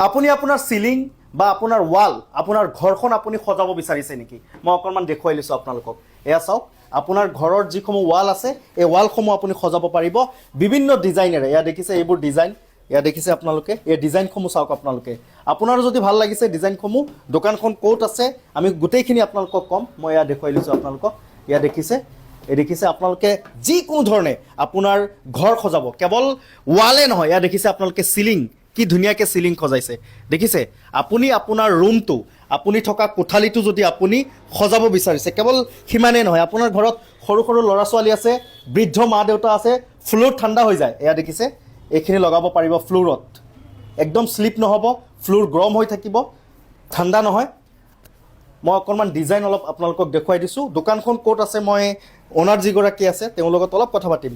আপুনি আপোনাৰ সিলিং বা আপোনাৰ ৱাল আপোনাৰ ঘৰখন আপুনি সজাব বিচাৰিছে নেকি মই অকণমান দেখুৱাই লৈছোঁ আপোনালোকক এয়া চাওক আপোনাৰ ঘৰৰ যিসমূহ ৱাল আছে এই ৱালসমূহ আপুনি সজাব পাৰিব বিভিন্ন ডিজাইনেৰে এয়া দেখিছে এইবোৰ ডিজাইন এয়া দেখিছে আপোনালোকে এই ডিজাইনসমূহ চাওক আপোনালোকে আপোনাৰ যদি ভাল লাগিছে ডিজাইনসমূহ দোকানখন ক'ত আছে আমি গোটেইখিনি আপোনালোকক ক'ম মই এয়া দেখুৱাই লৈছোঁ আপোনালোকক এয়া দেখিছে এই দেখিছে আপোনালোকে যিকোনো ধৰণে আপোনাৰ ঘৰ সজাব কেৱল ৱালে নহয় এয়া দেখিছে আপোনালোকে সিলিং কি ধুনীয়াকৈ সিলিং সজাইছে দেখিছে আপুনি আপোনাৰ ৰুমটো আপুনি থকা কোঠালিটো যদি আপুনি সজাব বিচাৰিছে কেৱল সিমানেই নহয় আপোনাৰ ঘৰত সৰু সৰু ল'ৰা ছোৱালী আছে বৃদ্ধ মা দেউতা আছে ফ্লোৰ ঠাণ্ডা হৈ যায় এয়া দেখিছে এইখিনি লগাব পাৰিব ফ্লোৰত একদম স্লিপ নহ'ব ফ্লোৰ গৰম হৈ থাকিব ঠাণ্ডা নহয় মই অকণমান ডিজাইন অলপ আপোনালোকক দেখুৱাই দিছোঁ দোকানখন ক'ত আছে মই অনাৰ যিগৰাকী আছে তেওঁৰ লগত অলপ কথা পাতিম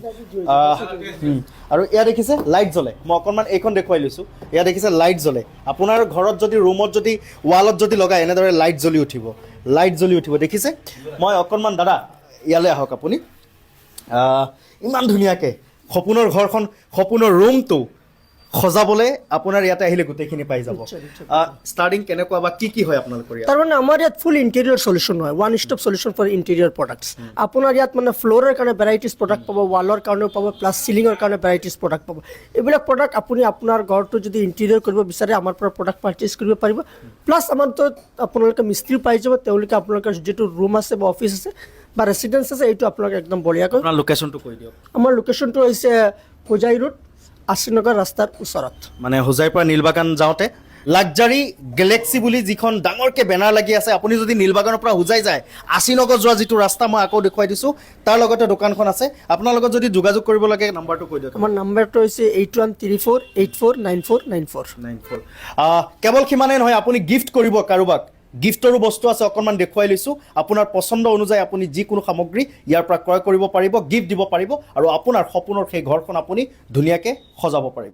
আৰু এয়া দেখিছে লাইট জ্বলে মই অকণমান এইখন দেখুৱাই লৈছোঁ এয়া দেখিছে লাইট জ্বলে আপোনাৰ ঘৰত যদি ৰুমত যদি ৱালত যদি লগায় এনেদৰে লাইট জ্বলি উঠিব দেখিছে মই অকণমান দাদা ইয়ালৈ আহক আপুনি ইমান ধুনীয়াকৈ সপোনৰ ঘৰখন সপোনৰ ৰুমটো সজাবলৈ আপোনাৰ ইয়াতে আহিলে গোটেইখিনি পাই যাব ষ্টাৰ্টিং কেনেকুৱা বা কি হয় আপোনালোকৰ ইয়াত তাৰমানে আমাৰ ইয়াত ফুল ইণ্টেৰিয়ৰ সলিউশ্যন হয় one stop solution for interior products আপোনাৰ ইয়াত মানে ফ্ল'ৰৰ কাৰণে ভেৰাইটিজ প্ৰডাক্ট পাব ৱালৰ কাৰণেও পাব প্লাছ চিলিঙৰ কাৰণে ভেৰাইটিজ প্ৰডাক্ট পাব এইবিলাক প্ৰডাক্ট আপুনি আপোনাৰ ঘৰটো যদি ইণ্টেৰিয়ৰ কৰিব বিচাৰে আমাৰ পৰা প্ৰডাক্ট পাৰ্চেছ কৰিব পাৰিব প্লাছ আমাৰ তাত আপোনালোকে মিস্ত্ৰী পাই যাব তেওঁলোকে আপোনালোকৰ যিটো ৰুম আছে বা অফিচ আছে বা ৰেচিডেঞ্চ আছে এইটো আপোনালোকে একদম বঢ়িয়াকৈ আপোনাৰ লোকেশ্যনটো কৈ দিয়ক আমাৰ লোকেশ্যনটো হৈছে হোজাই ৰোড আশীনগৰ ৰাস্তাৰ ওচৰত মানে হোজাইৰ পৰা নীলবাগান যাওঁতে লাক্সাৰী গেলেক্সি বুলি যিখন ডাঙৰকৈ বেনাৰ লাগি আছে আপুনি যদি নীলবাগানৰ পৰা হোজাই যায় আশীনগৰ যোৱা যিটো ৰাস্তা মই আকৌ দেখুৱাই দিছোঁ তাৰ লগতে দোকানখন আছে আপোনাৰ লগত যদি যোগাযোগ কৰিব লাগে নাম্বাৰটো কৈ দিয়ক আমাৰ নাম্বাৰটো হৈছে 8134849494 কেৱল সিমানেই নহয় আপুনি গিফ্ট কৰিব কাৰোবাক গিফ্টৰো বস্তু আছে অকণমান দেখুৱাই লৈছোঁ আপোনাৰ পচন্দ অনুযায়ী আপুনি যিকোনো সামগ্ৰী ইয়াৰ পৰা ক্ৰয় কৰিব পাৰিব গিফ্ট দিব পাৰিব আৰু আপোনাৰ সপোনৰ সেই ঘৰখন আপুনি ধুনীয়াকৈ সজাব পাৰিব